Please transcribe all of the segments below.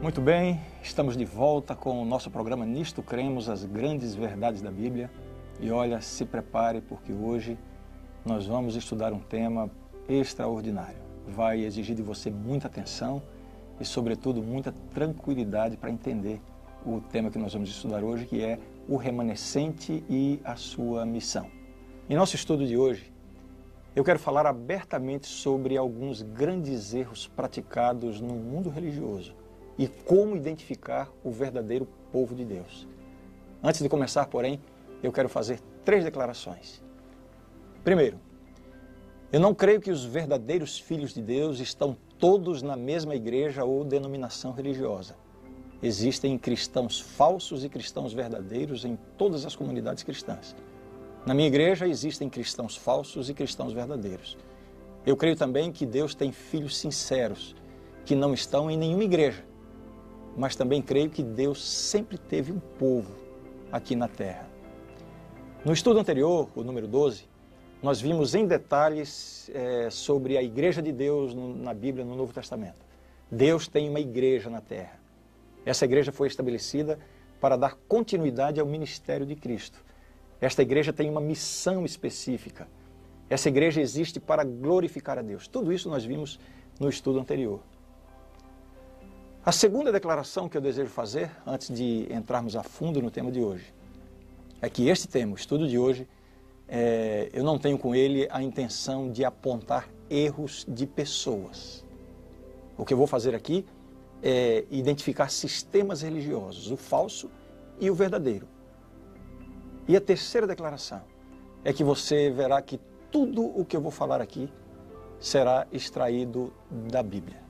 Muito bem, estamos de volta com o nosso programa Nisto Cremos, as grandes verdades da Bíblia. E olha, se prepare porque hoje nós vamos estudar um tema extraordinário. Vai exigir de você muita atenção e, sobretudo, muita tranquilidade para entender o tema que nós vamos estudar hoje, que é o remanescente e a sua missão. Em nosso estudo de hoje, eu quero falar abertamente sobre alguns grandes erros praticados no mundo religioso e como identificar o verdadeiro povo de Deus. Antes de começar, porém, eu quero fazer 3 declarações. Primeiro, eu não creio que os verdadeiros filhos de Deus estão todos na mesma igreja ou denominação religiosa. Existem cristãos falsos e cristãos verdadeiros em todas as comunidades cristãs. Na minha igreja existem cristãos falsos e cristãos verdadeiros. Eu creio também que Deus tem filhos sinceros, que não estão em nenhuma igreja. Mas também creio que Deus sempre teve um povo aqui na terra. No estudo anterior, o número 12, nós vimos em detalhes sobre a igreja de Deus na Bíblia, no Novo Testamento. Deus tem uma igreja na terra. Essa igreja foi estabelecida para dar continuidade ao ministério de Cristo. Esta igreja tem uma missão específica. Essa igreja existe para glorificar a Deus. Tudo isso nós vimos no estudo anterior. A segunda declaração que eu desejo fazer, antes de entrarmos a fundo no tema de hoje, é que este tema, o estudo de hoje, eu não tenho com ele a intenção de apontar erros de pessoas. O que eu vou fazer aqui é identificar sistemas religiosos, o falso e o verdadeiro. E a terceira declaração é que você verá que tudo o que eu vou falar aqui será extraído da Bíblia.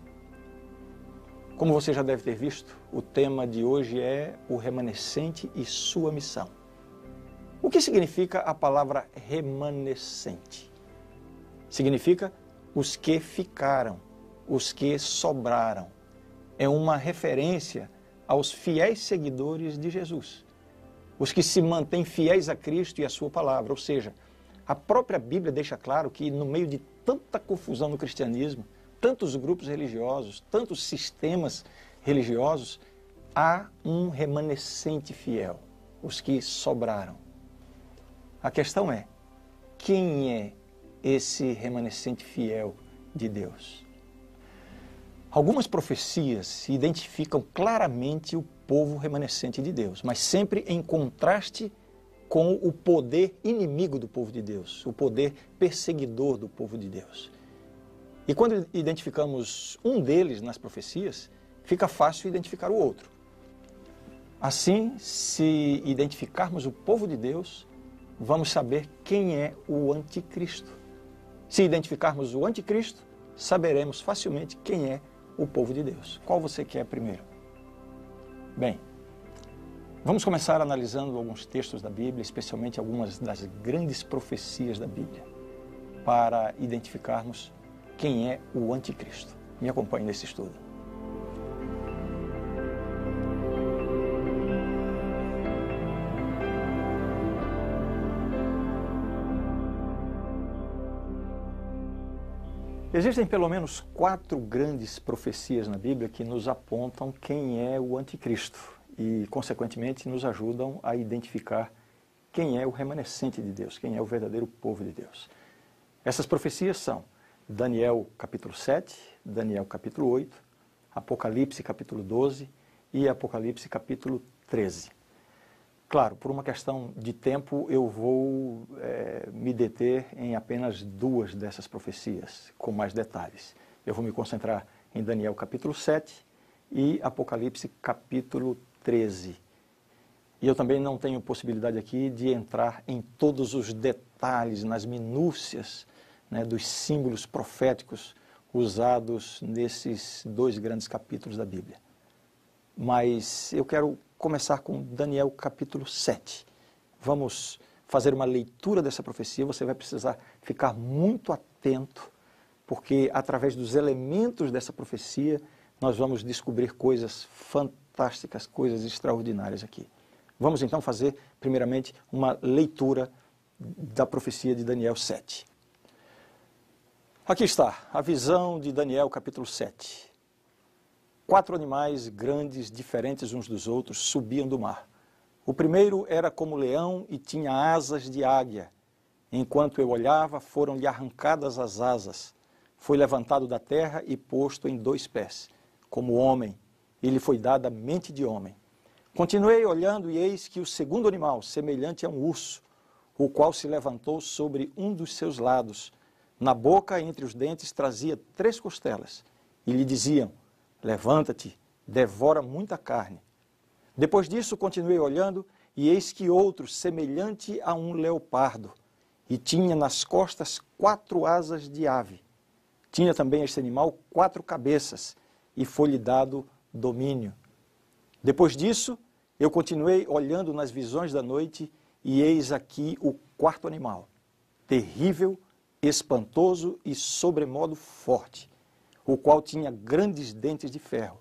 Como você já deve ter visto, o tema de hoje é o remanescente e sua missão. O que significa a palavra remanescente? Significa os que ficaram, os que sobraram. É uma referência aos fiéis seguidores de Jesus, os que se mantêm fiéis a Cristo e a sua palavra. Ou seja, a própria Bíblia deixa claro que no meio de tanta confusão no cristianismo, tantos grupos religiosos, tantos sistemas religiosos, há um remanescente fiel, os que sobraram. A questão é, quem é esse remanescente fiel de Deus? Algumas profecias identificam claramente o povo remanescente de Deus, mas sempre em contraste com o poder inimigo do povo de Deus, o poder perseguidor do povo de Deus. E quando identificamos um deles nas profecias, fica fácil identificar o outro. Assim, se identificarmos o povo de Deus, vamos saber quem é o anticristo. Se identificarmos o anticristo, saberemos facilmente quem é o povo de Deus. Qual você quer primeiro? Bem, vamos começar analisando alguns textos da Bíblia, especialmente algumas das grandes profecias da Bíblia, para identificarmos quem é o anticristo. Me acompanhe nesse estudo. Existem pelo menos 4 grandes profecias na Bíblia que nos apontam quem é o anticristo e, consequentemente, nos ajudam a identificar quem é o remanescente de Deus, quem é o verdadeiro povo de Deus. Essas profecias são Daniel capítulo 7, Daniel capítulo 8, Apocalipse capítulo 12 e Apocalipse capítulo 13. Claro, por uma questão de tempo, eu vou me deter em apenas 2 dessas profecias, com mais detalhes. Eu vou me concentrar em Daniel capítulo 7 e Apocalipse capítulo 13. E eu também não tenho possibilidade aqui de entrar em todos os detalhes, nas minúcias, dos símbolos proféticos usados nesses 2 grandes capítulos da Bíblia. Mas eu quero começar com Daniel capítulo 7. Vamos fazer uma leitura dessa profecia. Você vai precisar ficar muito atento, porque através dos elementos dessa profecia nós vamos descobrir coisas fantásticas, coisas extraordinárias aqui. Vamos então fazer primeiramente uma leitura da profecia de Daniel 7. Aqui está a visão de Daniel capítulo 7. 4 animais grandes, diferentes uns dos outros, subiam do mar. O primeiro era como leão e tinha asas de águia. Enquanto eu olhava, foram-lhe arrancadas as asas. Foi levantado da terra e posto em 2 pés, como homem, e lhe foi dada mente de homem. Continuei olhando e eis que o segundo animal, semelhante a um urso, o qual se levantou sobre um dos seus lados. Na boca, entre os dentes, trazia 3 costelas, e lhe diziam: levanta-te, devora muita carne. Depois disso, continuei olhando, e eis que outro, semelhante a um leopardo, e tinha nas costas 4 asas de ave. Tinha também este animal 4 cabeças, e foi-lhe dado domínio. Depois disso, eu continuei olhando nas visões da noite, e eis aqui o 4º animal, terrível, espantoso e sobremodo forte, o qual tinha grandes dentes de ferro.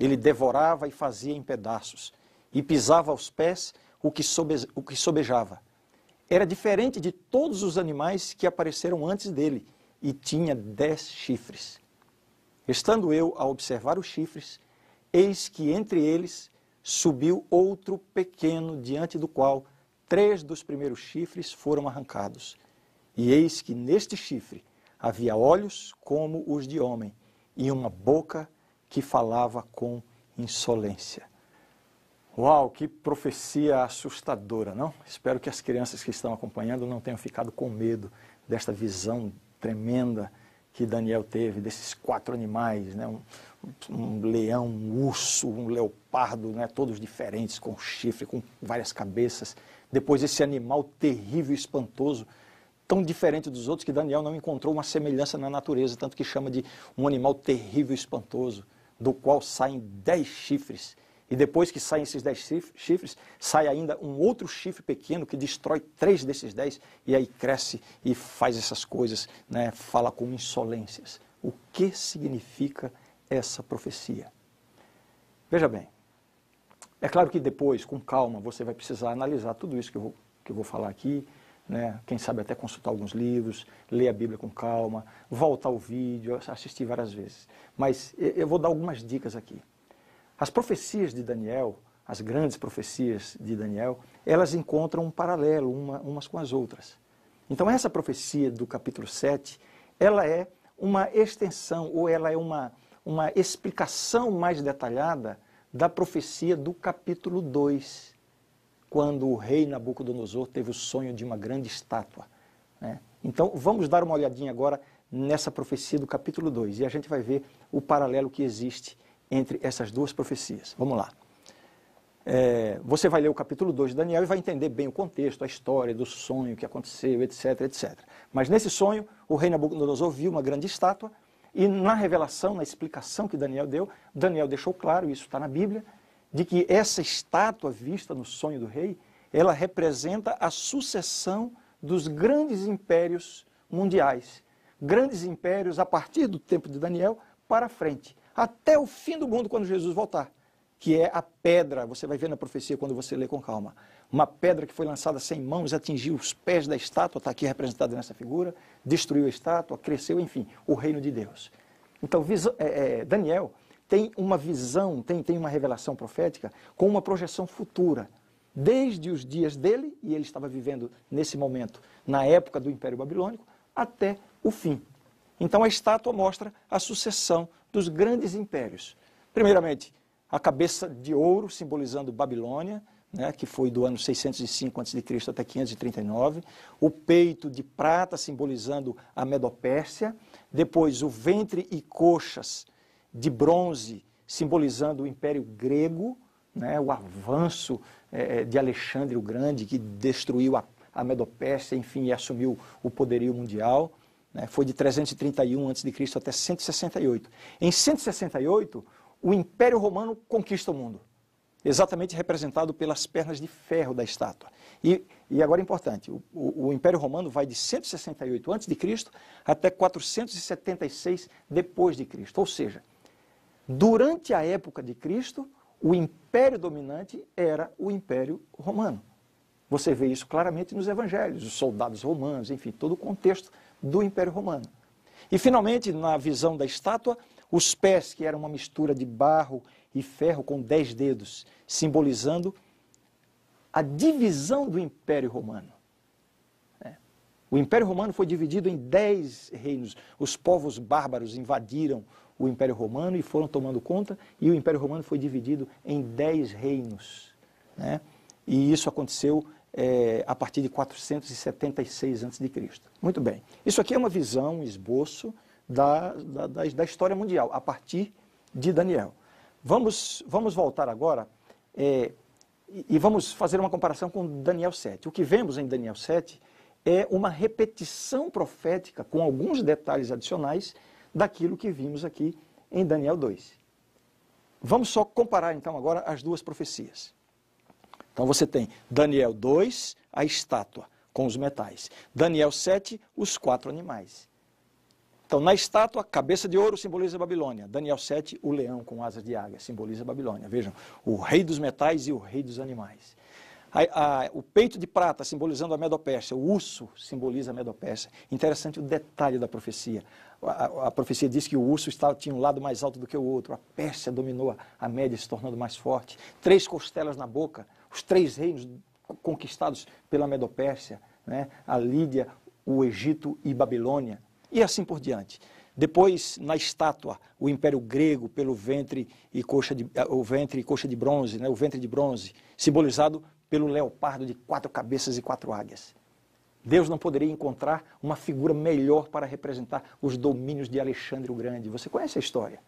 Ele devorava e fazia em pedaços, e pisava aos pés o que sobejava. Era diferente de todos os animais que apareceram antes dele, e tinha 10 chifres. Estando eu a observar os chifres, eis que entre eles subiu outro pequeno, diante do qual 3 dos primeiros chifres foram arrancados. E eis que neste chifre havia olhos como os de homem, e uma boca que falava com insolência. Uau, que profecia assustadora, não? Espero que as crianças que estão acompanhando não tenham ficado com medo desta visão tremenda que Daniel teve, desses 4 animais, né? Um leão, um urso, um leopardo, né? Todos diferentes, com chifre, com várias cabeças. Depois esse animal terrível e espantoso, tão diferente dos outros que Daniel não encontrou uma semelhança na natureza, tanto que chama de um animal terrível e espantoso, do qual saem 10 chifres. E depois que saem esses 10 chifres, sai ainda um outro chifre pequeno que destrói 3 desses 10, e aí cresce e faz essas coisas, né? Fala com insolências. O que significa essa profecia? Veja bem, é claro que depois, com calma, você vai precisar analisar tudo isso que eu vou falar aqui, né? Quem sabe até consultar alguns livros, ler a Bíblia com calma, voltar ao vídeo, assistir várias vezes. Mas eu vou dar algumas dicas aqui. As profecias de Daniel, as grandes profecias de Daniel, elas encontram um paralelo umas com as outras. Então essa profecia do capítulo 7, ela é uma extensão, ou ela é uma explicação mais detalhada da profecia do capítulo 2, quando o rei Nabucodonosor teve o sonho de uma grande estátua, né? Então vamos dar uma olhadinha agora nessa profecia do capítulo 2, e a gente vai ver o paralelo que existe entre essas 2 profecias. Vamos lá. Você vai ler o capítulo 2 de Daniel e vai entender bem o contexto, a história do sonho que aconteceu, etc, etc. Mas nesse sonho, o rei Nabucodonosor viu uma grande estátua, e na revelação, na explicação que Daniel deu, Daniel deixou claro, isso está na Bíblia, de que essa estátua vista no sonho do rei, ela representa a sucessão dos grandes impérios mundiais. Grandes impérios a partir do tempo de Daniel para frente, até o fim do mundo, quando Jesus voltar, que é a pedra, você vai ver na profecia quando você lê com calma, uma pedra que foi lançada sem mãos, atingiu os pés da estátua, está aqui representada nessa figura, destruiu a estátua, cresceu, enfim, o reino de Deus. Então, Daniel tem uma visão, tem uma revelação profética com uma projeção futura, desde os dias dele, e ele estava vivendo nesse momento, na época do Império Babilônico, até o fim. Então a estátua mostra a sucessão dos grandes impérios. Primeiramente, a cabeça de ouro, simbolizando Babilônia, né, que foi do ano 605 a.C. até 539. O peito de prata, simbolizando a Medopérsia. Depois, o ventre e coxas de bronze, simbolizando o Império Grego, né, o avanço de Alexandre o Grande, que destruiu a Medopérsia, enfim, e assumiu o poderio mundial. Foi de 331 a.C. até 168. Em 168, o Império Romano conquista o mundo, exatamente representado pelas pernas de ferro da estátua. E agora é importante, o Império Romano vai de 168 a.C. até 476 depois de Cristo. Ou seja, durante a época de Cristo, o império dominante era o Império Romano. Você vê isso claramente nos evangelhos, os soldados romanos, enfim, todo o contexto do Império Romano. E finalmente, na visão da estátua, Os pés, que eram uma mistura de barro e ferro com 10 dedos, simbolizando a divisão do Império Romano. O Império Romano foi dividido em 10 reinos. Os povos bárbaros invadiram o Império Romano e foram tomando conta, e o Império Romano foi dividido em 10 reinos. Né? E isso aconteceu a partir de 476 a.C. Muito bem. Isso aqui é uma visão, um esboço da história mundial, a partir de Daniel. Vamos voltar agora e vamos fazer uma comparação com Daniel 7. O que vemos em Daniel 7 é uma repetição profética, com alguns detalhes adicionais, daquilo que vimos aqui em Daniel 2. Vamos só comparar, então, agora as duas profecias. Então, você tem Daniel 2, a estátua com os metais. Daniel 7, os 4 animais. Então, na estátua, cabeça de ouro simboliza a Babilônia. Daniel 7, o leão com asas de águia simboliza a Babilônia. Vejam, o rei dos metais e o rei dos animais. O peito de prata simbolizando a Medopérsia, o urso simboliza a Medopérsia. Interessante o detalhe da profecia. A profecia diz que o urso tinha um lado mais alto do que o outro. A Pérsia dominou a Média, se tornando mais forte. 3 costelas na boca, os 3 reinos conquistados pela Medopérsia, né? A Lídia, o Egito e Babilônia, e assim por diante. Depois, na estátua, o Império Grego, pelo ventre e coxa de bronze, né? O ventre de bronze, simbolizado pelo leopardo de 4 cabeças e 4 águias. Deus não poderia encontrar uma figura melhor para representar os domínios de Alexandre o Grande. Você conhece a história?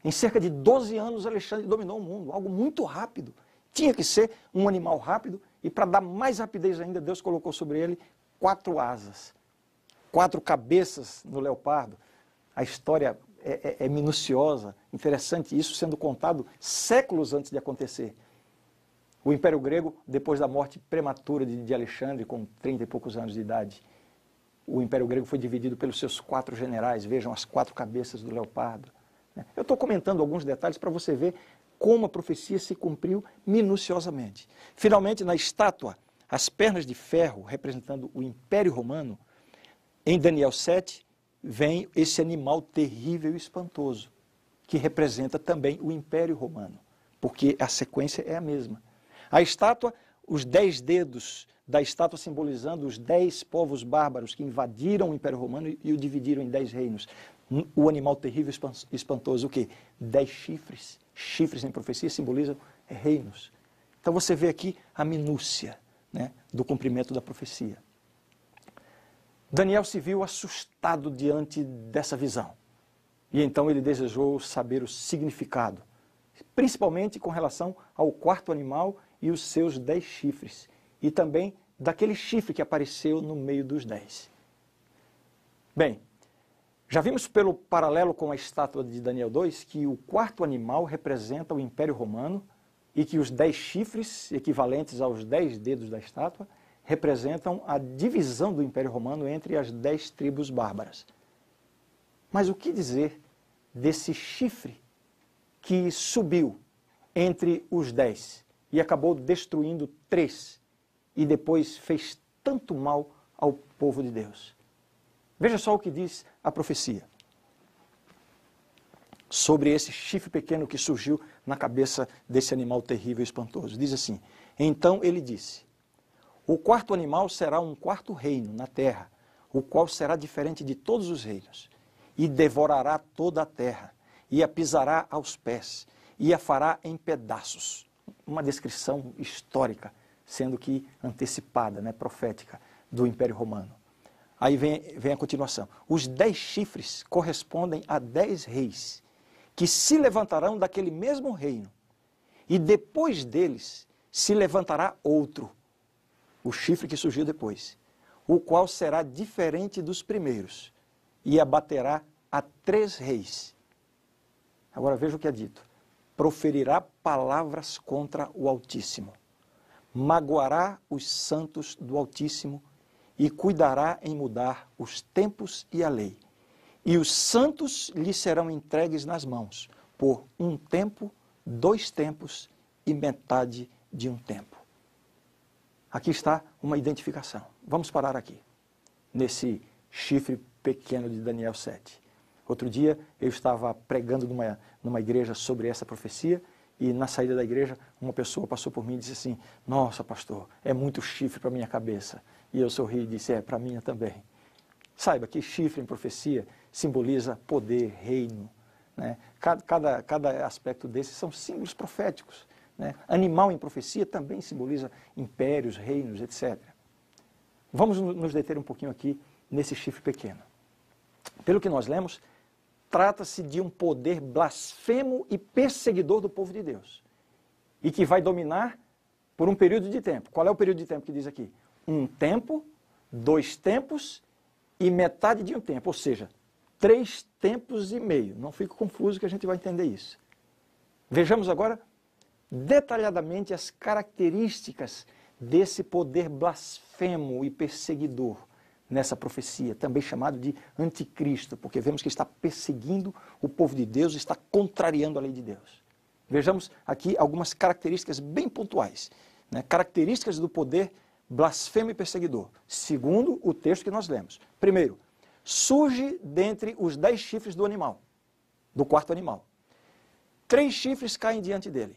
Em cerca de 12 anos, Alexandre dominou o mundo, algo muito rápido. Tinha que ser um animal rápido, e para dar mais rapidez ainda, Deus colocou sobre ele 4 asas, 4 cabeças no leopardo. A história é minuciosa, interessante, isso sendo contado séculos antes de acontecer. O Império Grego, depois da morte prematura de Alexandre, com 30 e poucos anos de idade, o Império Grego foi dividido pelos seus 4 generais, vejam as 4 cabeças do leopardo. Eu estou comentando alguns detalhes para você ver como a profecia se cumpriu minuciosamente. Finalmente, na estátua, as pernas de ferro, representando o Império Romano, em Daniel 7, vem esse animal terrível e espantoso, que representa também o Império Romano, porque a sequência é a mesma. A estátua, os 10 dedos da estátua simbolizando os 10 povos bárbaros que invadiram o Império Romano e o dividiram em 10 reinos. O animal terrível e espantoso, o quê? 10 chifres. Chifres em profecia simbolizam reinos. Então você vê aqui a minúcia, né, do cumprimento da profecia. Daniel se viu assustado diante dessa visão. E então ele desejou saber o significado, principalmente com relação ao 4º animal e os seus 10 chifres, e também daquele chifre que apareceu no meio dos 10. Bem, já vimos pelo paralelo com a estátua de Daniel 2 que o 4º animal representa o Império Romano e que os 10 chifres, equivalentes aos 10 dedos da estátua, representam a divisão do Império Romano entre as 10 tribos bárbaras. Mas o que dizer desse chifre que subiu entre os 10 e acabou destruindo 3 e depois fez tanto mal ao povo de Deus? Veja só o que diz a profecia sobre esse chifre pequeno que surgiu na cabeça desse animal terrível e espantoso. Diz assim: então ele disse: o 4º animal será um 4º reino na terra, o qual será diferente de todos os reinos, e devorará toda a terra, e a pisará aos pés, e a fará em pedaços. Uma descrição histórica, sendo que antecipada, né, profética, do Império Romano. Aí vem a continuação. Os 10 chifres correspondem a 10 reis, que se levantarão daquele mesmo reino, e depois deles se levantará outro, o chifre que surgiu depois, o qual será diferente dos primeiros, e abaterá a 3 reis. Agora veja o que é dito: proferirá palavras contra o Altíssimo, magoará os santos do Altíssimo e cuidará em mudar os tempos e a lei. E os santos lhe serão entregues nas mãos por 1 tempo, 2 tempos e metade de 1 tempo. Aqui está uma identificação. Vamos parar aqui, nesse chifre pequeno de Daniel 7. Outro dia eu estava pregando numa igreja sobre essa profecia e na saída da igreja uma pessoa passou por mim e disse assim: nossa, pastor, é muito chifre para minha cabeça. E eu sorri e disse: é, para a minha também. Saiba que chifre em profecia simboliza poder, reino. Né? Cada aspecto desses são símbolos proféticos. Né? Animal em profecia também simboliza impérios, reinos, etc. Vamos nos deter um pouquinho aqui nesse chifre pequeno. Pelo que nós lemos, trata-se de um poder blasfemo e perseguidor do povo de Deus. E que vai dominar por um período de tempo. Qual é o período de tempo que diz aqui? 1 tempo, 2 tempos e metade de um tempo. Ou seja, 3 tempos e meio. Não fique confuso que a gente vai entender isso. Vejamos agora detalhadamente as características desse poder blasfemo e perseguidor nessa profecia, também chamado de anticristo, porque vemos que está perseguindo o povo de Deus, está contrariando a lei de Deus. Vejamos aqui algumas características bem pontuais, né? Características do poder blasfemo e perseguidor, segundo o texto que nós lemos. Primeiro, surge dentre os 10 chifres do animal, do quarto animal. 3 chifres caem diante dele.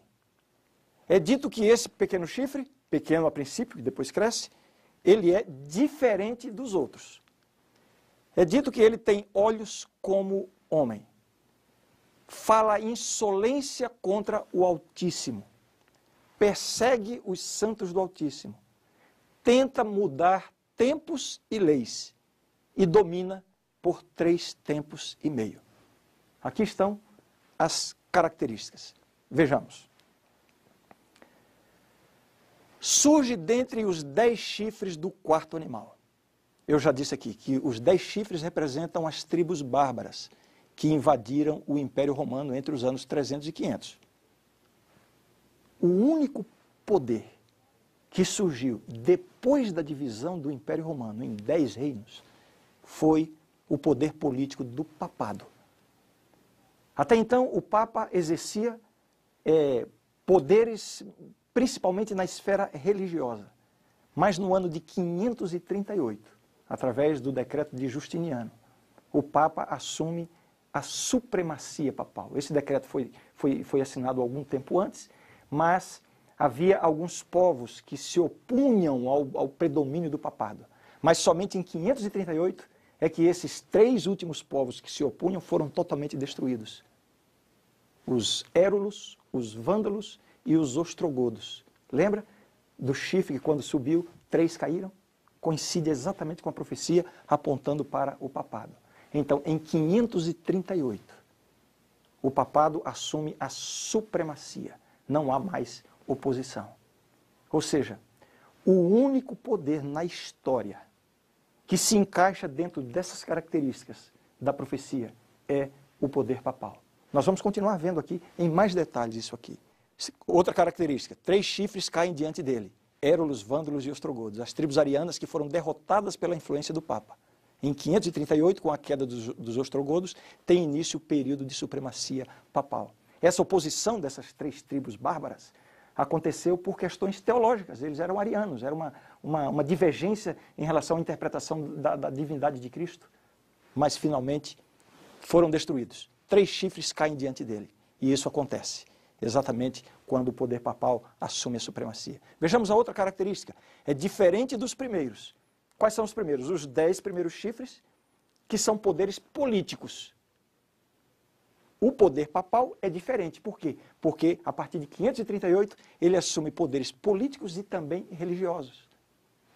É dito que esse pequeno chifre, pequeno a princípio, que depois cresce, ele é diferente dos outros. É dito que ele tem olhos como homem. Fala insolência contra o Altíssimo. Persegue os santos do Altíssimo. Tenta mudar tempos e leis. E domina por 3 tempos e meio. Aqui estão as características. Vejamos. Surge dentre os 10 chifres do quarto animal. Eu já disse aqui que os 10 chifres representam as tribos bárbaras que invadiram o Império Romano entre os anos 300 e 500. O único poder que surgiu depois da divisão do Império Romano em 10 reinos foi o poder político do papado. Até então, o Papa exercia poderes principalmente na esfera religiosa. Mas no ano de 538, através do decreto de Justiniano, o Papa assume a supremacia papal. Esse decreto foi assinado algum tempo antes, mas havia alguns povos que se opunham ao predomínio do papado. Mas somente em 538 é que esses 3 últimos povos que se opunham foram totalmente destruídos. Os érulos, os vândalos e os ostrogodos. Lembra do chifre que quando subiu, 3 caíram? Coincide exatamente com a profecia apontando para o papado. Então, em 538, o papado assume a supremacia. Não há mais oposição. Ou seja, o único poder na história que se encaixa dentro dessas características da profecia é o poder papal. Nós vamos continuar vendo aqui em mais detalhes isso aqui. Outra característica, 3 chifres caem diante dele, érulos, vândalos e ostrogodos, as tribos arianas que foram derrotadas pela influência do Papa. Em 538, com a queda dos ostrogodos, tem início o período de supremacia papal. Essa oposição dessas 3 tribos bárbaras aconteceu por questões teológicas, eles eram arianos, era uma divergência em relação à interpretação da divindade de Cristo, mas finalmente foram destruídos. 3 chifres caem diante dele, e isso acontece exatamente quando o poder papal assume a supremacia. Vejamos a outra característica. É diferente dos primeiros. Quais são os primeiros? Os 10 primeiros chifres, que são poderes políticos. O poder papal é diferente. Por quê? Porque a partir de 538 ele assume poderes políticos e também religiosos.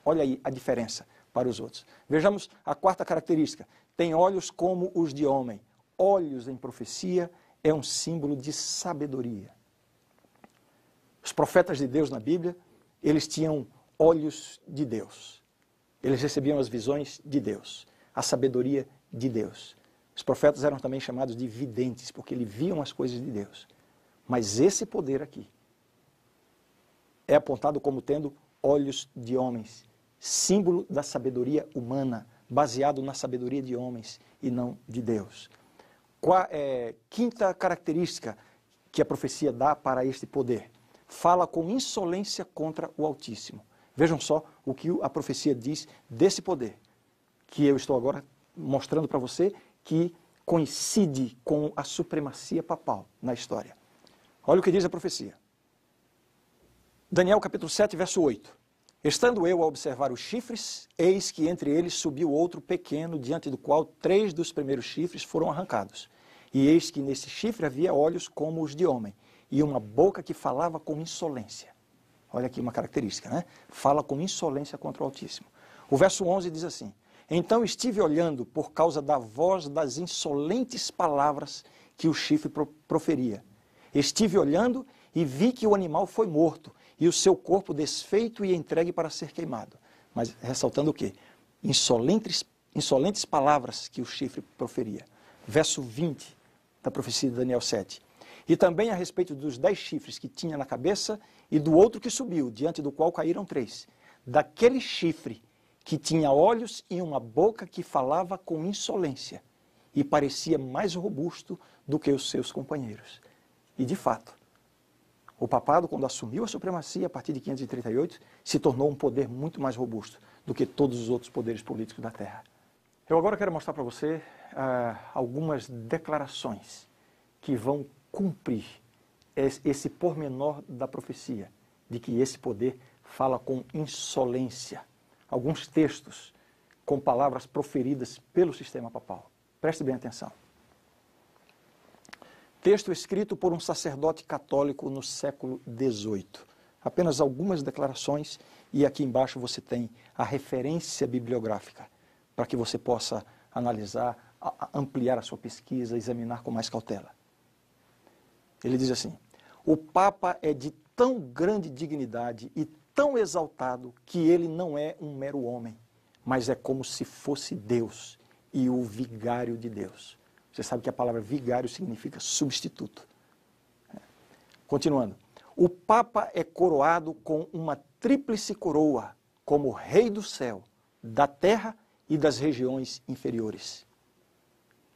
Olha aí a diferença para os outros. Vejamos a quarta característica. Tem olhos como os de homem. Olhos em profecia é um símbolo de sabedoria. Os profetas de Deus na Bíblia, eles tinham olhos de Deus. Eles recebiam as visões de Deus, a sabedoria de Deus. Os profetas eram também chamados de videntes, porque eles viam as coisas de Deus. Mas esse poder aqui é apontado como tendo olhos de homens, símbolo da sabedoria humana, baseado na sabedoria de homens e não de Deus. Quinta característica que a profecia dá para este poder. Fala com insolência contra o Altíssimo. Vejam só o que a profecia diz desse poder, que eu estou agora mostrando para você, que coincide com a supremacia papal na história. Olha o que diz a profecia. Daniel capítulo 7, verso 8. Estando eu a observar os chifres, eis que entre eles subiu outro pequeno, diante do qual 3 dos primeiros chifres foram arrancados. E eis que nesse chifre havia olhos como os de homem, e uma boca que falava com insolência. Olha aqui uma característica, né? Fala com insolência contra o Altíssimo. O verso 11 diz assim: Então estive olhando por causa da voz das insolentes palavras que o chifre proferia. Estive olhando e vi que o animal foi morto, e o seu corpo desfeito e entregue para ser queimado. Mas ressaltando o quê? Insolentes palavras que o chifre proferia. Verso 20 da profecia de Daniel 7. E também a respeito dos 10 chifres que tinha na cabeça e do outro que subiu, diante do qual caíram 3. Daquele chifre que tinha olhos e uma boca que falava com insolência e parecia mais robusto do que os seus companheiros. E de fato, o papado, quando assumiu a supremacia a partir de 538, se tornou um poder muito mais robusto do que todos os outros poderes políticos da Terra. Eu agora quero mostrar para você algumas declarações que vão cumprir esse pormenor da profecia, de que esse poder fala com insolência. Alguns textos com palavras proferidas pelo sistema papal. Preste bem atenção. Texto escrito por um sacerdote católico no século XVIII. Apenas algumas declarações e aqui embaixo você tem a referência bibliográfica para que você possa analisar, ampliar a sua pesquisa, examinar com mais cautela. Ele diz assim: o Papa é de tão grande dignidade e tão exaltado que ele não é um mero homem, mas é como se fosse Deus e o vigário de Deus. Você sabe que a palavra vigário significa substituto. Continuando. O Papa é coroado com uma tríplice coroa, como Rei do céu, da terra e das regiões inferiores.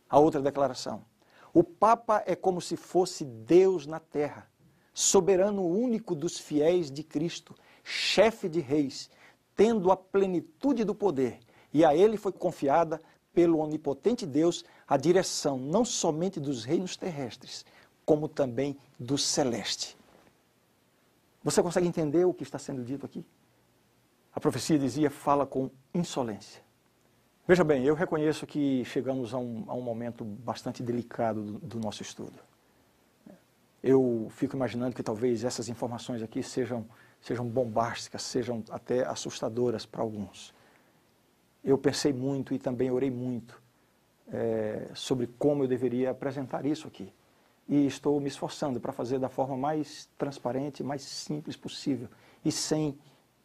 A outra declaração. O Papa é como se fosse Deus na terra, soberano único dos fiéis de Cristo, chefe de reis, tendo a plenitude do poder, e a ele foi confiada pelo onipotente Deus a direção não somente dos reinos terrestres, como também do celeste. Você consegue entender o que está sendo dito aqui? A profecia dizia, fala com insolência. Veja bem, eu reconheço que chegamos a um momento bastante delicado do nosso estudo. Eu fico imaginando que talvez essas informações aqui sejam bombásticas, sejam até assustadoras para alguns. Eu pensei muito e também orei muito sobre como eu deveria apresentar isso aqui. E estou me esforçando para fazer da forma mais transparente, mais simples possível. E sem,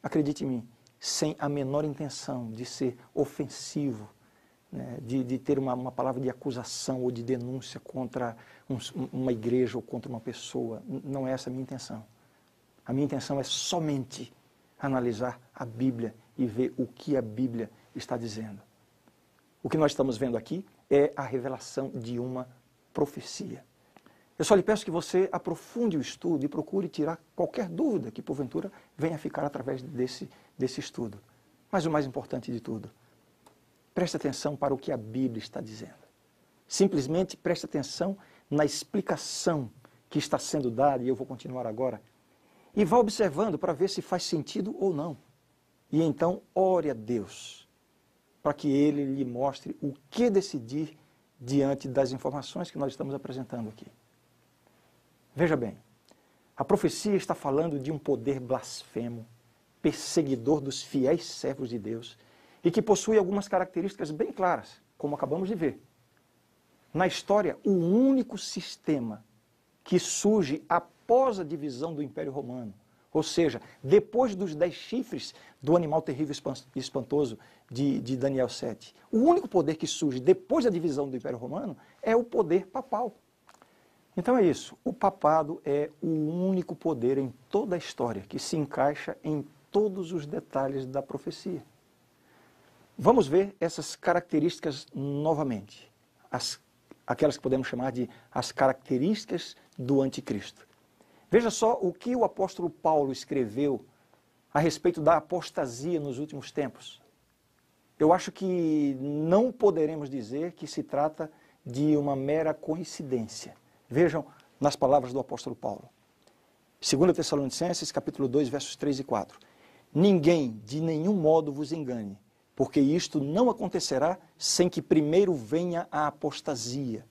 acredite em mim, sem a menor intenção de ser ofensivo, né, de ter uma palavra de acusação ou de denúncia contra uma igreja ou contra uma pessoa. Não é essa a minha intenção. A minha intenção é somente analisar a Bíblia e ver o que a Bíblia está dizendo. O que nós estamos vendo aqui é a revelação de uma profecia. Eu só lhe peço que você aprofunde o estudo e procure tirar qualquer dúvida que, porventura, venha a ficar através desse estudo. Mas o mais importante de tudo, preste atenção para o que a Bíblia está dizendo. Simplesmente preste atenção na explicação que está sendo dada, e eu vou continuar agora, e vá observando para ver se faz sentido ou não. E então, ore a Deus, para que Ele lhe mostre o que decidir diante das informações que nós estamos apresentando aqui. Veja bem, a profecia está falando de um poder blasfemo, perseguidor dos fiéis servos de Deus, e que possui algumas características bem claras, como acabamos de ver. Na história, o único sistema que surge após a divisão do Império Romano, ou seja, depois dos 10 chifres do animal terrível e espantoso de Daniel 7. O único poder que surge depois da divisão do Império Romano é o poder papal. Então é isso, o papado é o único poder em toda a história que se encaixa em todos os detalhes da profecia. Vamos ver essas características novamente, aquelas que podemos chamar de as características do anticristo. Veja só o que o apóstolo Paulo escreveu a respeito da apostasia nos últimos tempos. Eu acho que não poderemos dizer que se trata de uma mera coincidência. Vejam nas palavras do apóstolo Paulo. 2 Tessalonicenses, capítulo 2, versos 3 e 4. Ninguém de nenhum modo vos engane, porque isto não acontecerá sem que primeiro venha a apostasia,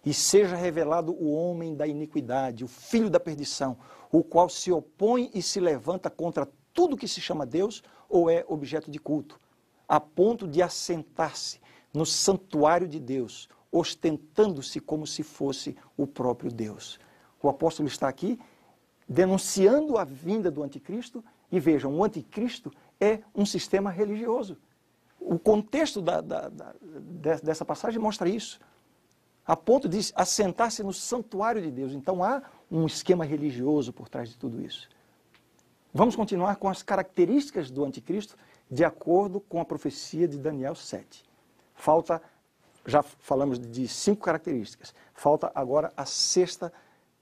e seja revelado o homem da iniquidade, o filho da perdição, o qual se opõe e se levanta contra tudo que se chama Deus ou é objeto de culto, a ponto de assentar-se no santuário de Deus, ostentando-se como se fosse o próprio Deus. O apóstolo está aqui denunciando a vinda do anticristo, e vejam, o anticristo é um sistema religioso. O contexto dessa passagem mostra isso, a ponto de assentar-se no santuário de Deus. Então há um esquema religioso por trás de tudo isso. Vamos continuar com as características do anticristo de acordo com a profecia de Daniel 7. Já falamos de 5 características, falta agora a 6ª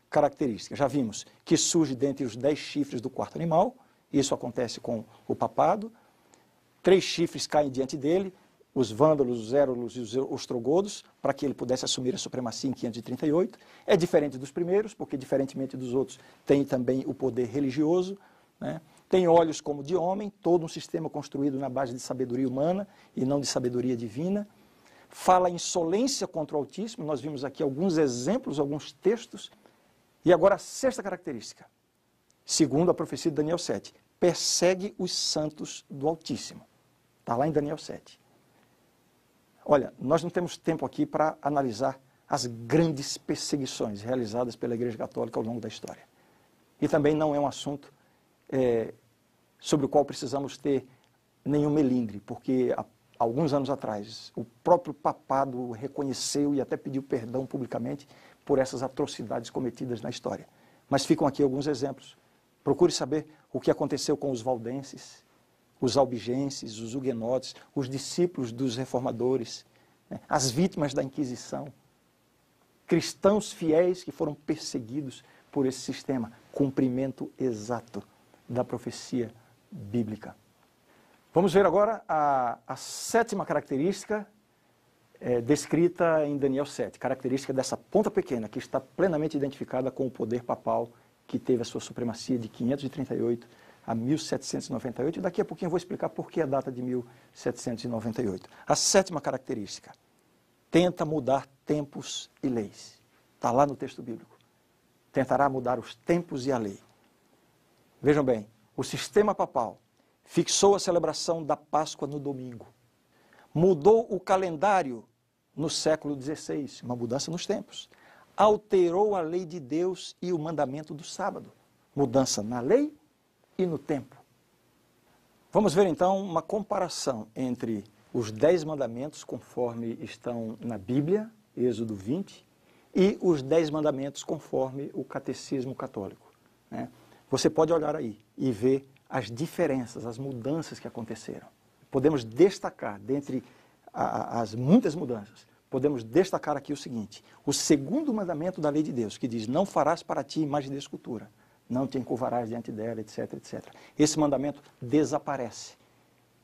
característica. Já vimos que surge dentre os 10 chifres do quarto animal, isso acontece com o papado. 3 chifres caem diante dele, os vândalos, os érulos e os ostrogodos, para que ele pudesse assumir a supremacia em 538. É diferente dos primeiros, porque diferentemente dos outros tem também o poder religioso, né? Tem olhos como de homem, todo um sistema construído na base de sabedoria humana e não de sabedoria divina. Fala insolência contra o Altíssimo, nós vimos aqui alguns exemplos, alguns textos. E agora a 6ª característica, segundo a profecia de Daniel 7, persegue os santos do Altíssimo. Está lá em Daniel 7. Olha, nós não temos tempo aqui para analisar as grandes perseguições realizadas pela Igreja Católica ao longo da história. E também não é um assunto sobre o qual precisamos ter nenhum melindre, porque há alguns anos atrás o próprio papado reconheceu e até pediu perdão publicamente por essas atrocidades cometidas na história. Mas ficam aqui alguns exemplos. Procure saber o que aconteceu com os valdenses, os albigenses, os huguenotes, os discípulos dos reformadores, né, as vítimas da Inquisição, cristãos fiéis que foram perseguidos por esse sistema. Cumprimento exato da profecia bíblica. Vamos ver agora a 7ª característica descrita em Daniel 7, característica dessa ponta pequena, que está plenamente identificada com o poder papal que teve a sua supremacia de 538 a 1798, e daqui a pouquinho eu vou explicar por que a data de 1798. A 7ª característica, tenta mudar tempos e leis. Está lá no texto bíblico. Tentará mudar os tempos e a lei. Vejam bem, o sistema papal fixou a celebração da Páscoa no domingo. Mudou o calendário no século XVI, uma mudança nos tempos. Alterou a lei de Deus e o mandamento do sábado. Mudança na lei e no tempo. Vamos ver então uma comparação entre os 10 mandamentos, conforme estão na Bíblia, Êxodo 20, e os 10 mandamentos conforme o Catecismo Católico, né? Você pode olhar aí e ver as diferenças, as mudanças que aconteceram. Podemos destacar, dentre as muitas mudanças, podemos destacar aqui o seguinte: o 2º mandamento da lei de Deus, que diz, não farás para ti imagem de escultura, não te encurvarás diante dela, etc, etc. Esse mandamento desaparece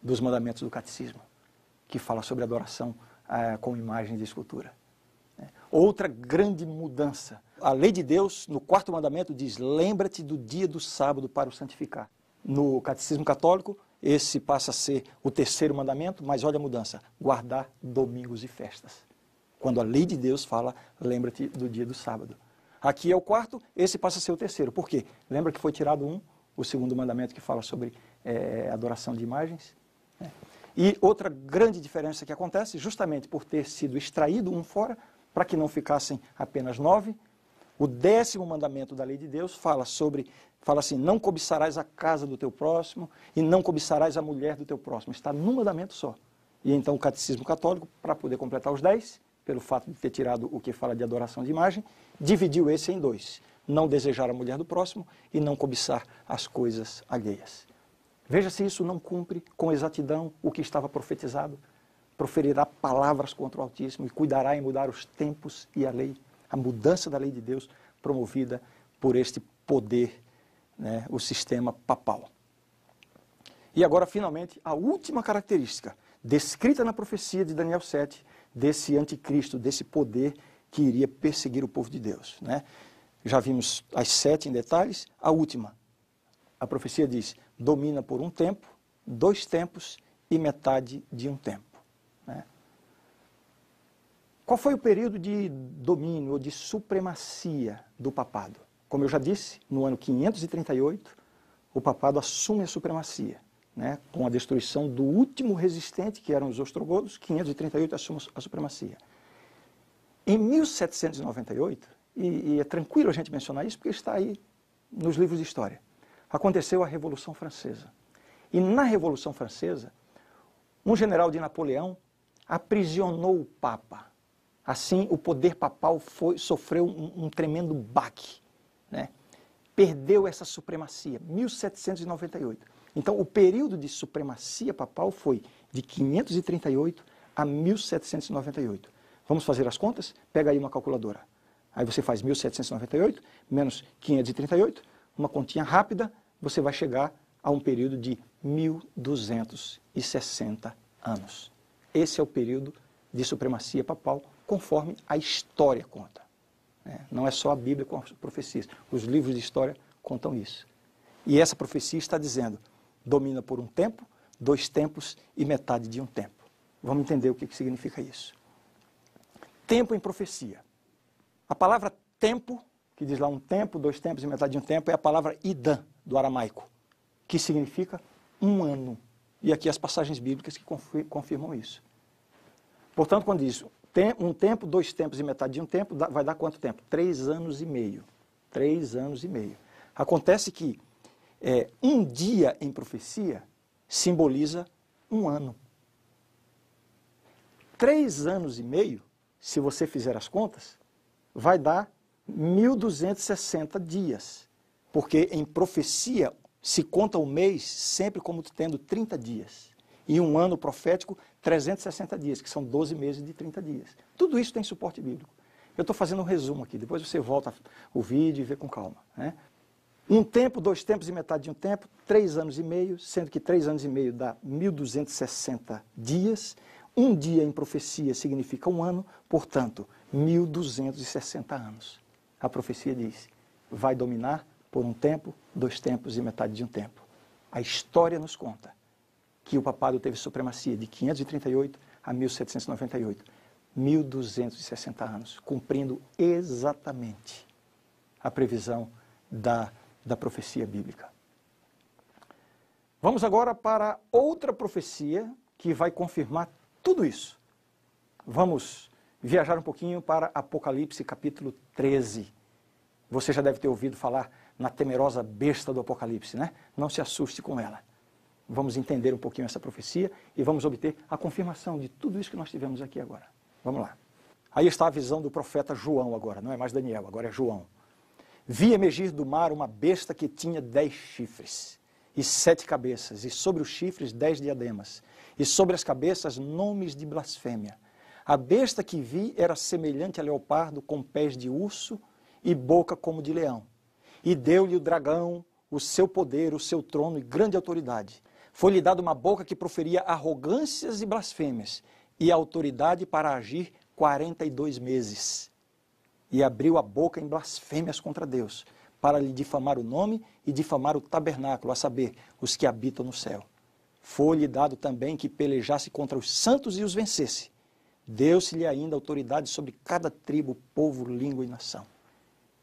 dos mandamentos do catecismo, que fala sobre adoração com imagem de escultura. Outra grande mudança, a lei de Deus, no 4º mandamento, diz, lembra-te do dia do sábado para o santificar. No catecismo católico, esse passa a ser o 3º mandamento, mas olha a mudança, guardar domingos e festas. Quando a lei de Deus fala, lembra-te do dia do sábado. Aqui é o 4º, esse passa a ser o 3º. Por quê? Lembra que foi tirado o 2º mandamento que fala sobre adoração de imagens? E outra grande diferença que acontece, justamente por ter sido extraído um fora, para que não ficassem apenas 9, o 10º mandamento da lei de Deus fala assim, não cobiçarás a casa do teu próximo e não cobiçarás a mulher do teu próximo. Está num mandamento só. E então o catecismo católico, para poder completar os 10, pelo fato de ter tirado o que fala de adoração de imagem, dividiu esse em 2. Não desejar a mulher do próximo e não cobiçar as coisas alheias. Veja se isso não cumpre com exatidão o que estava profetizado. Proferirá palavras contra o Altíssimo e cuidará em mudar os tempos e a lei. A mudança da lei de Deus promovida por este poder, né, o sistema papal. E agora, finalmente, a última característica, descrita na profecia de Daniel 7, desse anticristo, desse poder que iria perseguir o povo de Deus, né? Já vimos as 7 em detalhes. A última, a profecia diz, domina por um tempo, 2 tempos e metade de um tempo, né? Qual foi o período de domínio ou de supremacia do papado? Como eu já disse, no ano 538, o papado assume a supremacia, né? Com a destruição do último resistente, que eram os ostrogodos. 538 assume a supremacia. Em 1798, e é tranquilo a gente mencionar isso, porque está aí nos livros de história, aconteceu a Revolução Francesa. E na Revolução Francesa, um general de Napoleão aprisionou o Papa. Assim, o poder papal sofreu um tremendo baque, né? Perdeu essa supremacia, 1798. Então, o período de supremacia papal foi de 538 a 1798. Vamos fazer as contas? Pega aí uma calculadora. Aí você faz 1798 menos 538, uma continha rápida, você vai chegar a um período de 1260 anos. Esse é o período de supremacia papal, conforme a história conta. Não é só a Bíblia com as profecias. Os livros de história contam isso. E essa profecia está dizendo, domina por um tempo, 2 tempos e metade de um tempo. Vamos entender o que significa isso. Tempo em profecia. A palavra tempo, que diz lá um tempo, 2 tempos e metade de um tempo, é a palavra idã, do aramaico, que significa um ano. E aqui as passagens bíblicas que confirmam isso. Portanto, quando diz um tempo, 2 tempos e metade de um tempo, vai dar quanto tempo? 3 anos e meio. 3 anos e meio. Acontece que um dia em profecia simboliza um ano. 3 anos e meio, se você fizer as contas, vai dar 1260 dias. Porque em profecia se conta o mês sempre como tendo 30 dias. E um ano profético, 360 dias, que são 12 meses de 30 dias. Tudo isso tem suporte bíblico. Eu estou fazendo um resumo aqui, depois você volta o vídeo e vê com calma, né? Um tempo, 2 tempos e metade de um tempo, 3 anos e meio, sendo que 3 anos e meio dá 1260 dias. Um dia em profecia significa um ano, portanto, 1260 anos. A profecia diz, vai dominar por um tempo, 2 tempos e metade de um tempo. A história nos conta que o papado teve supremacia de 538 a 1798. 1260 anos, cumprindo exatamente a previsão da profecia bíblica. Vamos agora para outra profecia que vai confirmar tudo isso. Vamos viajar um pouquinho para Apocalipse capítulo 13. Você já deve ter ouvido falar na temerosa besta do Apocalipse, né? Não se assuste com ela. Vamos entender um pouquinho essa profecia e vamos obter a confirmação de tudo isso que nós tivemos aqui agora. Vamos lá. Aí está a visão do profeta João agora, não é mais Daniel, agora é João. Vi emergir do mar uma besta que tinha 10 chifres e 7 cabeças, e sobre os chifres 10 diademas, e sobre as cabeças nomes de blasfêmia. A besta que vi era semelhante a leopardo, com pés de urso e boca como de leão. E deu-lhe o dragão o seu poder, o seu trono e grande autoridade. Foi-lhe dada uma boca que proferia arrogâncias e blasfêmias, e autoridade para agir 42 meses. E abriu a boca em blasfêmias contra Deus, para lhe difamar o nome e difamar o tabernáculo, a saber, os que habitam no céu. Foi-lhe dado também que pelejasse contra os santos e os vencesse. Deu-se-lhe ainda autoridade sobre cada tribo, povo, língua e nação.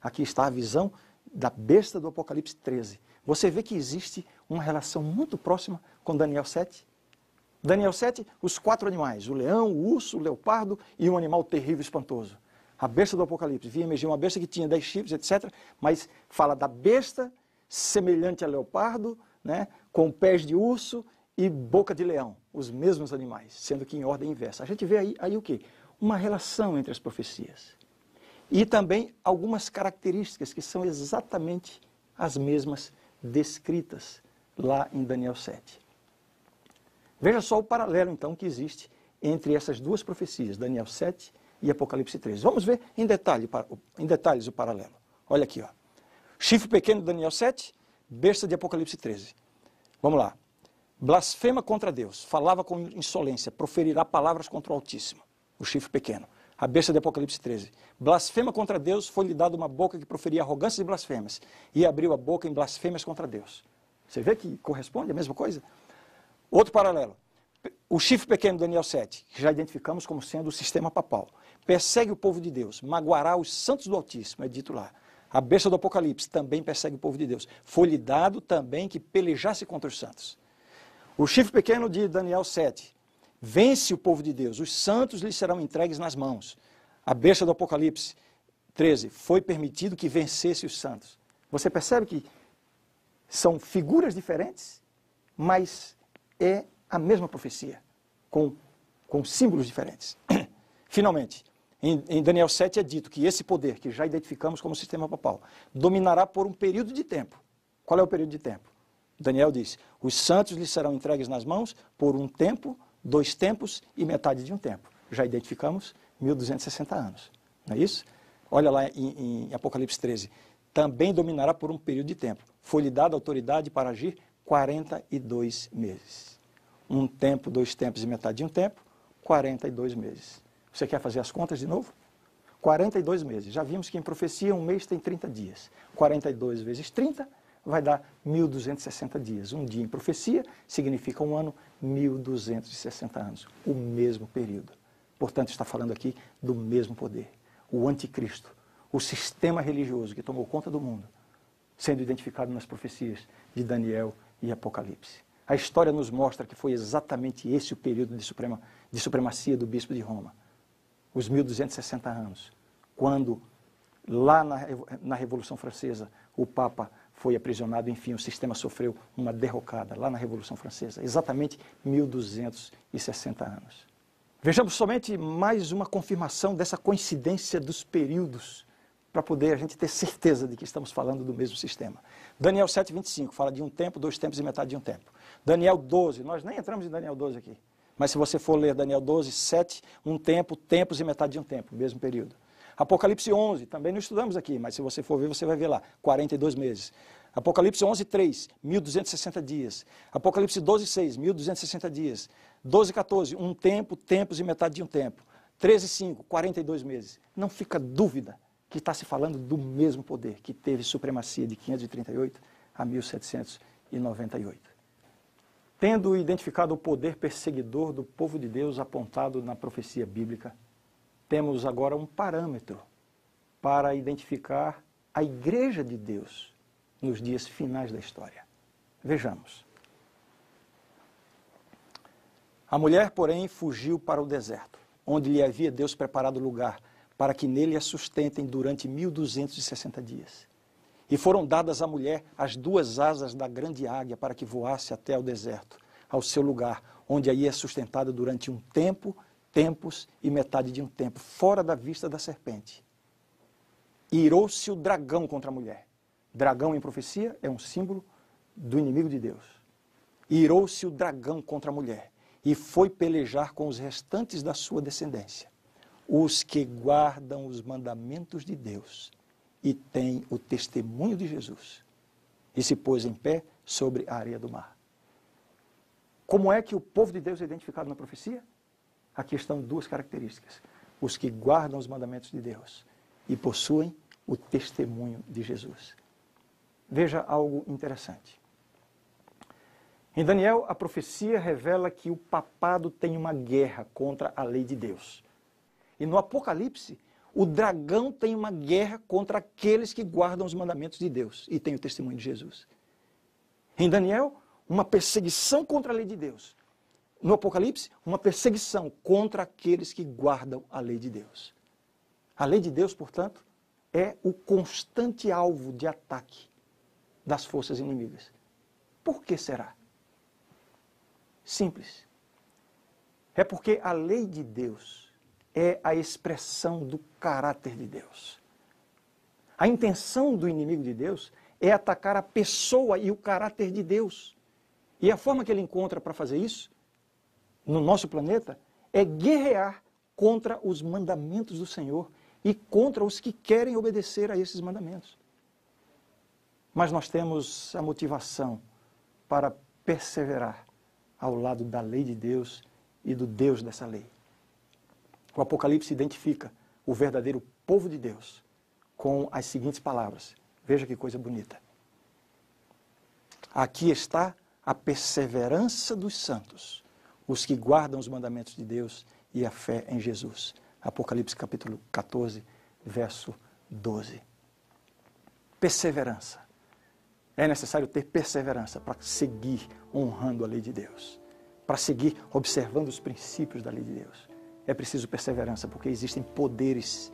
Aqui está a visão da besta do Apocalipse 13. Você vê que existe uma relação muito próxima com Daniel 7. Daniel 7, os 4 animais, o leão, o urso, o leopardo e um animal terrível e espantoso. A besta do Apocalipse, via emergir uma besta que tinha 10 chifres, etc. Mas fala da besta semelhante a leopardo, né, com pés de urso e boca de leão, os mesmos animais, sendo que em ordem inversa. A gente vê aí o quê? Uma relação entre as profecias. E também algumas características que são exatamente as mesmas descritas lá em Daniel 7. Veja só o paralelo, então, que existe entre essas duas profecias, Daniel 7 e Apocalipse 13. Vamos ver em detalhes o paralelo. Olha aqui, ó. Chifre pequeno de Daniel 7, besta de Apocalipse 13. Vamos lá. Blasfema contra Deus, falava com insolência, proferirá palavras contra o Altíssimo. o chifre pequeno. A besta de Apocalipse 13. Blasfema contra Deus, foi-lhe dada uma boca que proferia arrogâncias e blasfêmias, e abriu a boca em blasfêmias contra Deus. Você vê que corresponde a mesma coisa? Outro paralelo. O chifre pequeno, Daniel 7, que já identificamos como sendo o sistema papal, persegue o povo de Deus, magoará os santos do Altíssimo, é dito lá. A besta do Apocalipse também persegue o povo de Deus. Foi-lhe dado também que pelejasse contra os santos. O chifre pequeno de Daniel 7 vence o povo de Deus, os santos lhes serão entregues nas mãos. A besta do Apocalipse 13 foi permitido que vencesse os santos. Você percebe que são figuras diferentes, mas é a mesma profecia, com símbolos diferentes. Finalmente, em Daniel 7 é dito que esse poder, que já identificamos como sistema papal, dominará por um período de tempo. Qual é o período de tempo? Daniel diz, os santos lhes serão entregues nas mãos por um tempo, 2 tempos e metade de um tempo. Já identificamos 1260 anos, não é isso? Olha lá em Apocalipse 13. Também dominará por um período de tempo. Foi-lhe dada autoridade para agir 42 meses. 1 tempo, 2 tempos e metade de um tempo, 42 meses. Você quer fazer as contas de novo? 42 meses. Já vimos que em profecia um mês tem 30 dias. 42 vezes 30 vai dar 1260 dias. Um dia em profecia significa um ano, 1260 anos. O mesmo período. Portanto, está falando aqui do mesmo poder. O anticristo, o sistema religioso que tomou conta do mundo, sendo identificado nas profecias de Daniel e Apocalipse. A história nos mostra que foi exatamente esse o período de supremacia do bispo de Roma. Os 1260 anos, quando lá na Revolução Francesa o Papa foi aprisionado, enfim, o sistema sofreu uma derrocada lá na Revolução Francesa, exatamente 1260 anos. Vejamos somente mais uma confirmação dessa coincidência dos períodos, para poder a gente ter certeza de que estamos falando do mesmo sistema. Daniel 7, 25, fala de um tempo, 2 tempos e metade de um tempo. Daniel 12, nós nem entramos em Daniel 12 aqui, mas se você for ler Daniel 12, 7, um tempo, tempos e metade de um tempo, mesmo período. Apocalipse 11, também não estudamos aqui, mas se você for ver, você vai ver lá, 42 meses. Apocalipse 11, 3, 1260 dias. Apocalipse 12, 6, 1260 dias. 12, 14, um tempo, tempos e metade de um tempo. 13, 5, 42 meses. Não fica dúvida que está se falando do mesmo poder que teve supremacia de 538 a 1798. Tendo identificado o poder perseguidor do povo de Deus apontado na profecia bíblica, temos agora um parâmetro para identificar a Igreja de Deus nos dias finais da história. Vejamos. A mulher, porém, fugiu para o deserto, onde lhe havia Deus preparado lugar para que nele a sustentem durante 1260 dias. E foram dadas à mulher as 2 asas da grande águia para que voasse até ao deserto, ao seu lugar, onde aí é sustentada durante um tempo, tempos e metade de um tempo, fora da vista da serpente. E irou-se o dragão contra a mulher. Dragão em profecia é um símbolo do inimigo de Deus. E irou-se o dragão contra a mulher e foi pelejar com os restantes da sua descendência, os que guardam os mandamentos de Deus e têm o testemunho de Jesus, e se pôs em pé sobre a areia do mar. Como é que o povo de Deus é identificado na profecia? Aqui estão 2 características: os que guardam os mandamentos de Deus e possuem o testemunho de Jesus. Veja algo interessante. Em Daniel, a profecia revela que o papado tem uma guerra contra a lei de Deus. E no Apocalipse, o dragão tem uma guerra contra aqueles que guardam os mandamentos de Deus e têm o testemunho de Jesus. Em Daniel, uma perseguição contra a lei de Deus. No Apocalipse, uma perseguição contra aqueles que guardam a lei de Deus. A lei de Deus, portanto, é o constante alvo de ataque das forças inimigas. Por que será? Simples. É porque a lei de Deus é a expressão do caráter de Deus. A intenção do inimigo de Deus é atacar a pessoa e o caráter de Deus. E a forma que ele encontra para fazer isso, no nosso planeta, é guerrear contra os mandamentos do Senhor e contra os que querem obedecer a esses mandamentos. Mas nós temos a motivação para perseverar ao lado da lei de Deus e do Deus dessa lei. O Apocalipse identifica o verdadeiro povo de Deus com as seguintes palavras. Veja que coisa bonita. Aqui está a perseverança dos santos, os que guardam os mandamentos de Deus e a fé em Jesus. Apocalipse capítulo 14, verso 12. Perseverança. É necessário ter perseverança para seguir honrando a lei de Deus, para seguir observando os princípios da lei de Deus. É preciso perseverança, porque existem poderes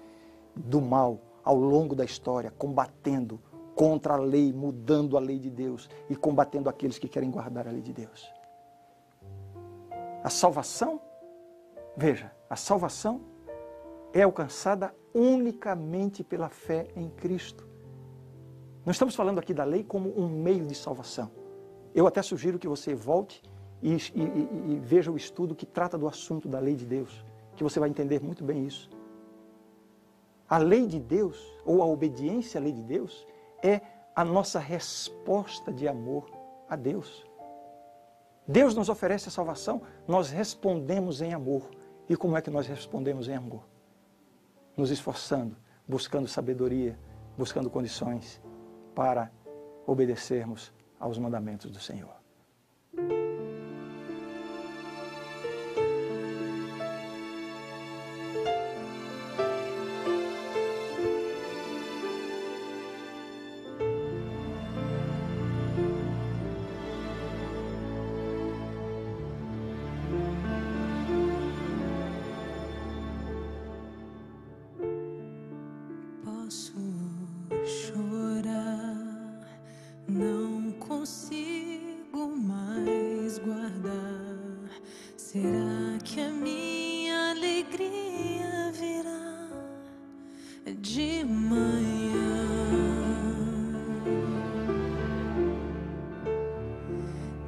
do mal ao longo da história, combatendo contra a lei, mudando a lei de Deus e combatendo aqueles que querem guardar a lei de Deus. A salvação, veja, a salvação é alcançada unicamente pela fé em Cristo. Não estamos falando aqui da lei como um meio de salvação. Eu até sugiro que você volte e veja o estudo que trata do assunto da lei de Deus, que você vai entender muito bem isso. A lei de Deus, ou a obediência à lei de Deus, é a nossa resposta de amor a Deus. Deus nos oferece a salvação, nós respondemos em amor. E como é que nós respondemos em amor? Nos esforçando, buscando sabedoria, buscando condições para obedecermos aos mandamentos do Senhor. Posso chorar, não consigo mais guardar. Será que a minha alegria virá de manhã?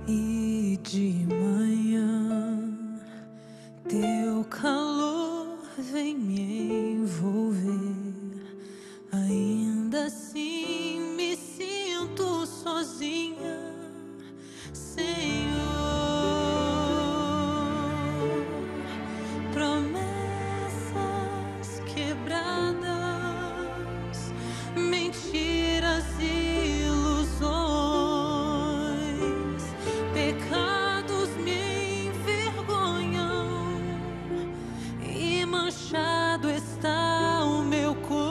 E de manhã teu calor vem me envolver. Ainda assim me sinto sozinha, Senhor. Promessas quebradas, mentiras e ilusões, pecados me envergonham e manchado está o meu corpo.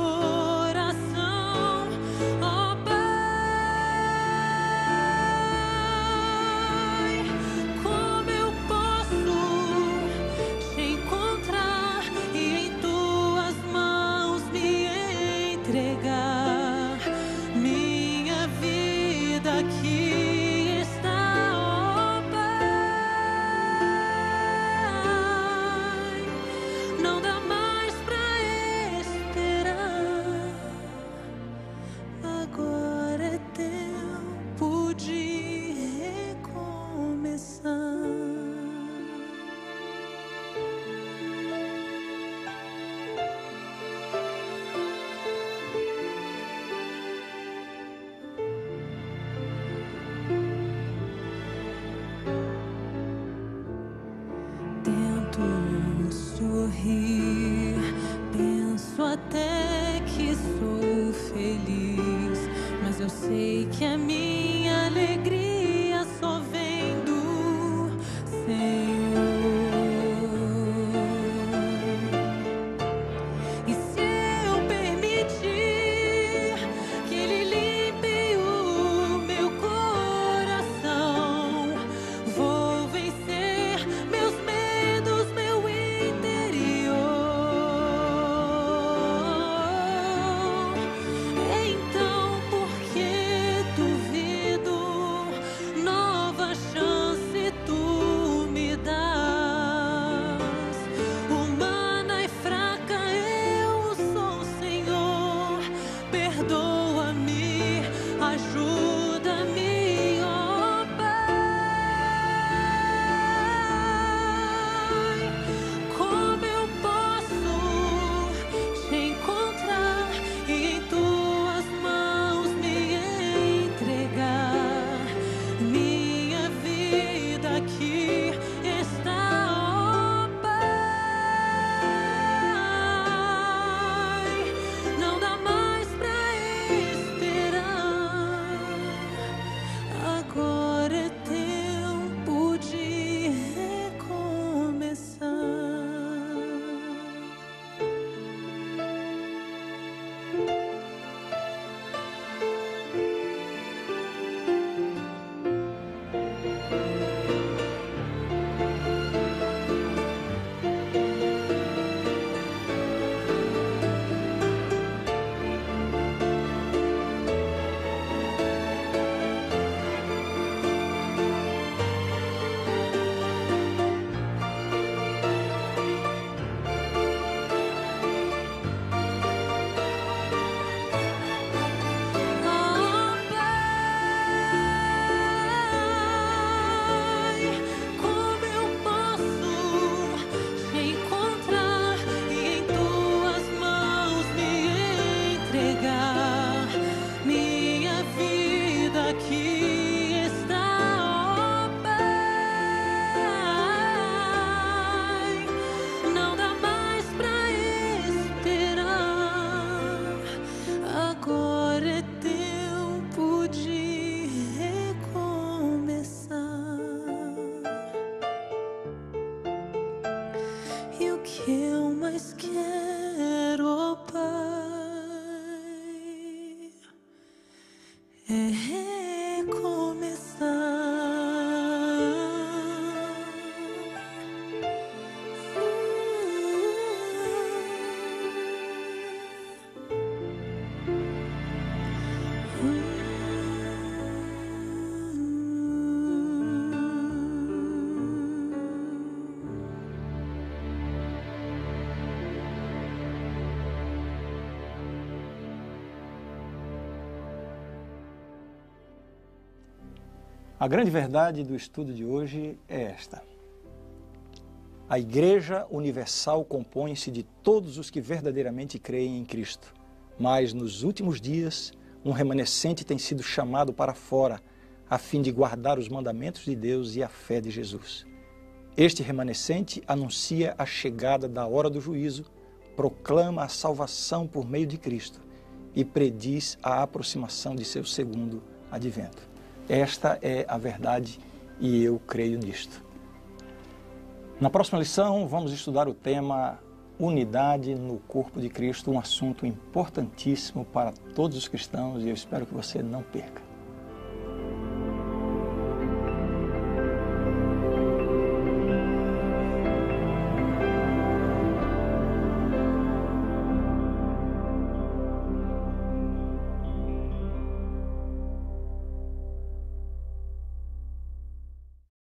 Sorrir, penso até que sou feliz, mas eu sei que a minha alegria só vem do Senhor. E se eu permitir que Ele limpe o meu coração, vou vencer meus medos, meu então, por que tu A grande verdade do estudo de hoje é esta: a Igreja Universal compõe-se de todos os que verdadeiramente creem em Cristo, mas nos últimos dias um remanescente tem sido chamado para fora, a fim de guardar os mandamentos de Deus e a fé de Jesus. Este remanescente anuncia a chegada da hora do juízo, proclama a salvação por meio de Cristo e prediz a aproximação de seu segundo advento. Esta é a verdade e eu creio nisto. Na próxima lição, vamos estudar o tema Unidade no Corpo de Cristo, um assunto importantíssimo para todos os cristãos e eu espero que você não perca.